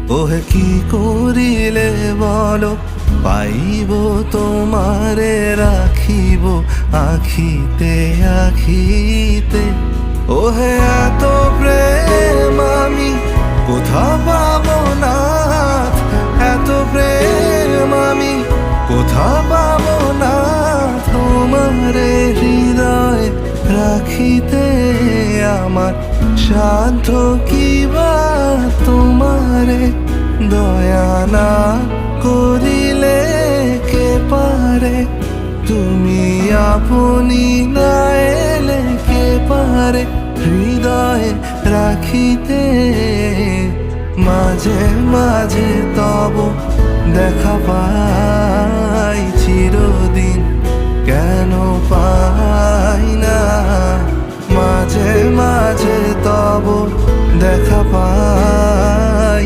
ওহে কি করিলে বলো পাইব তোমারে রাখিব আখিতে আখিতে। ওহে এত প্রেম আমি কোথা পাবো না, এত প্রেম আমি কোথা পাবো না। তোমারে হৃদয়ে রাখিতে আমার সাধ্য কিবা, তোমারে দয়া না করিলে কে পারে। তুমি আপনি না এলে কে পারে হৃদয়ে রাখিতে। মাঝে মাঝে তব দেখা পাই চিরদিন কেন পাই না। মাঝে মাঝে তব দেখা পাই